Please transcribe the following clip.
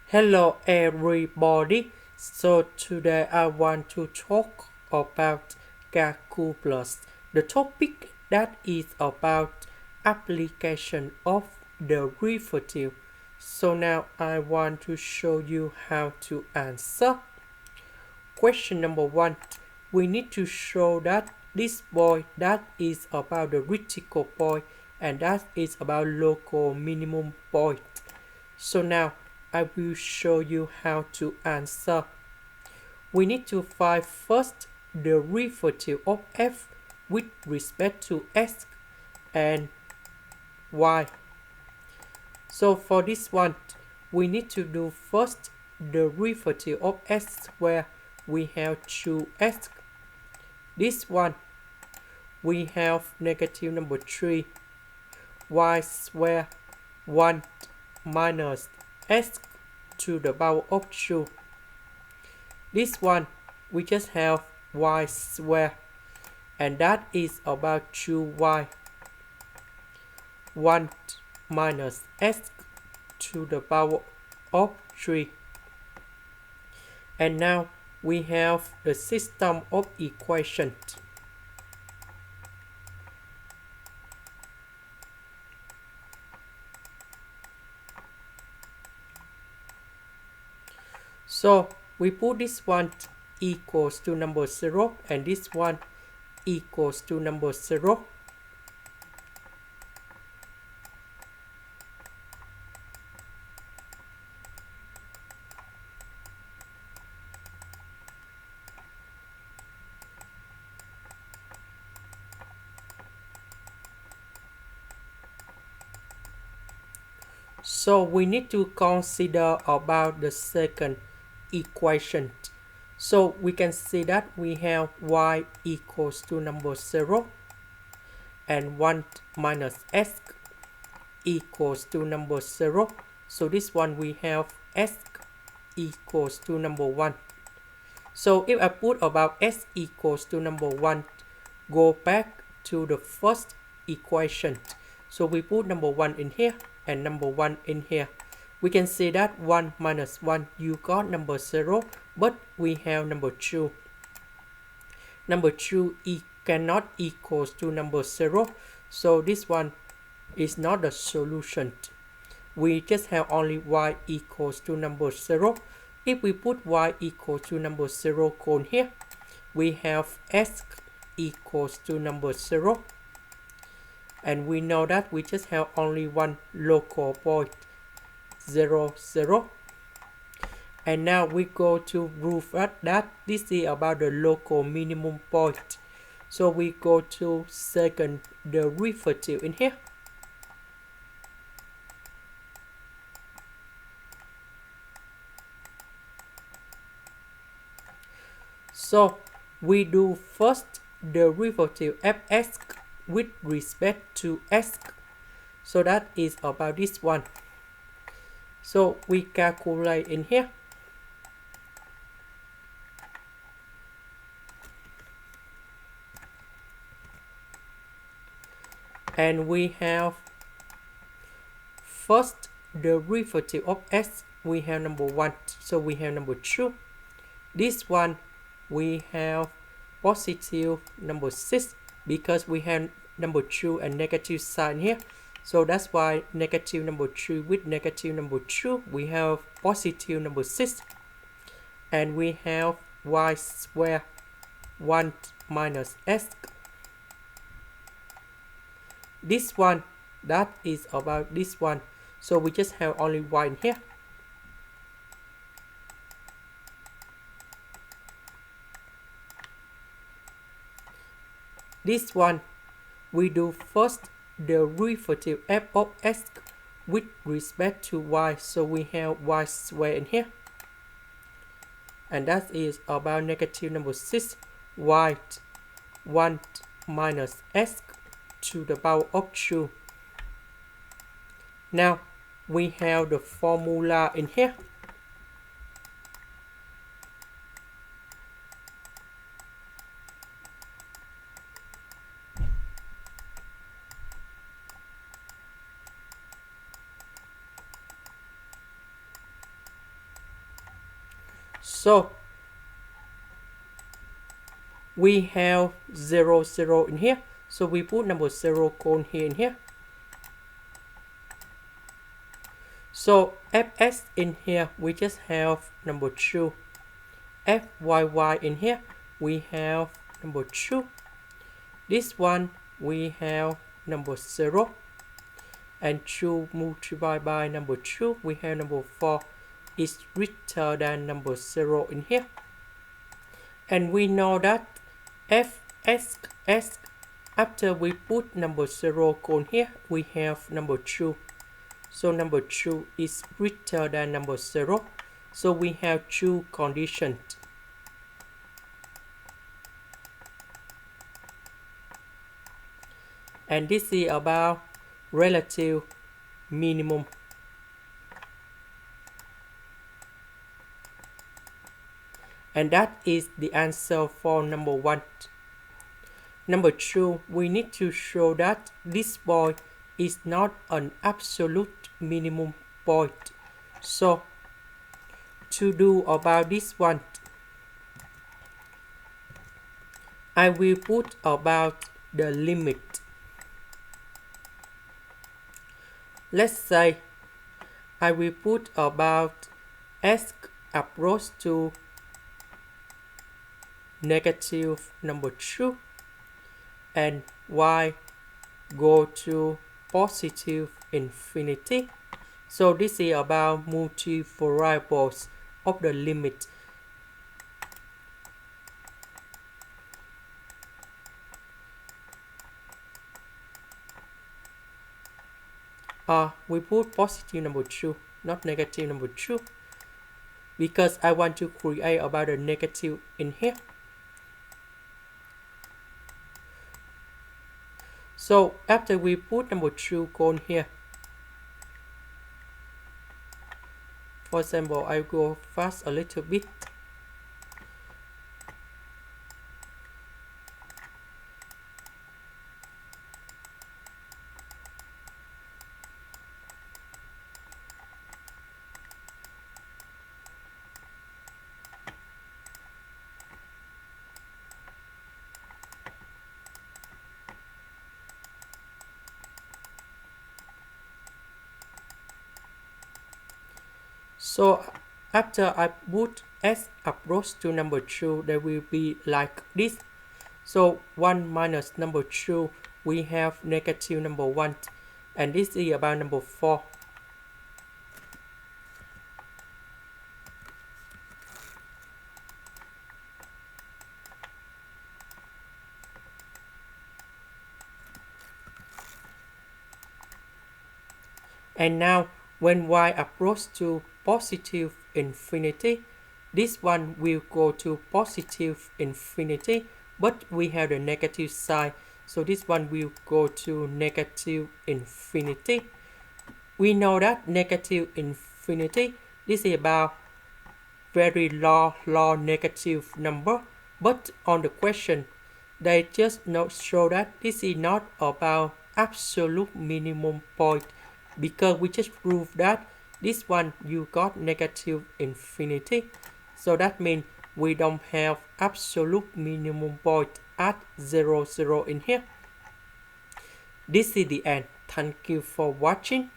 Hello everybody. So today I want to talk about calculus. The topic that is about application of derivative. So now I want to show you how to answer. Question number 1. We need to show that this point that is about the critical point and that is about local minimum point. So now I will show you how to answer. We need to find first the derivative of f with respect to x and y. So for this one, we need to do first the derivative of x where we have 2x. This one, we have negative number 3 y square 1 minus x to the power of 2. This one, we just have y square, and that is about 2y 1 minus x to the power of 3. And now we have the system of equations. So we put this one equals to number 0 and this one equals to number 0. So we need to consider about the second equation. So we can see that we have y equals to number 0 and 1 minus x equals to number 0. So this one we have x equals to number 1. So if I put about x equals to number 1, go back to the first equation. So we put number 1 in here and number 1 in here. We can see that 1 minus 1, you got number 0, but we have number 2. Number 2 cannot equals to number 0, so this one is not the solution. We just have only y equals to number 0. If we put y equals to number 0 on here, we have x equals to number 0. And we know that we just have only one local point, 0, 0. And now we go to prove that this is about the local minimum point. So we go to second derivative in here. So we do first derivative fx with respect to x. So that is about this one. So we calculate in here. And we have first derivative of x, we have number 1. So we have number 2. This one, we have positive number 6 because we have number 2 and negative sign here. So that's why negative number 3 with negative number 2, we have positive number 6. And we have y square 1 minus x. This one, that is about this one. So we just have only y in here. This one, we do first derivative f of x with respect to y. So we have y square in here. And that is about negative number 6, y 1 minus x to the power of 2. Now we have the formula in here. So we have 0, 0 in here. So we put number 0 cone here in here. So fs in here, we just have number 2. fyy in here, we have number 2. This one, we have number 0. And 2 multiplied by number 2, we have number 4 is greater than number 0 in here. And we know that fs, after we put number 0 cone here, we have number 2. So number 2 is greater than number 0. So we have 2 conditions. And this is about relative minimum. And that is the answer for number 1. Number 2, we need to show that this point is not an absolute minimum point. So to do about this one, I will put about the limit. Let's say I will put about s approach to negative number 2 and y go to positive infinity. So this is about multivariables of the limit. We put positive number 2, not negative number 2, because I want to create about a negative in here. So after we put number 2 cone here, for example, I go fast a little bit. So after I put s approach to number 2, there will be like this. So 1 minus number 2, we have negative number 1. And this is about number 4. And now when y approach to positive infinity, this one will go to positive infinity, but we have the negative sign, so this one will go to negative infinity. We know that negative infinity, this is about very low negative number, but on the question they just not show that this is not about absolute minimum point, because we just proved that this one you got negative infinity. So that means we don't have absolute minimum point at 0, 0 in here. This is the end. Thank you for watching.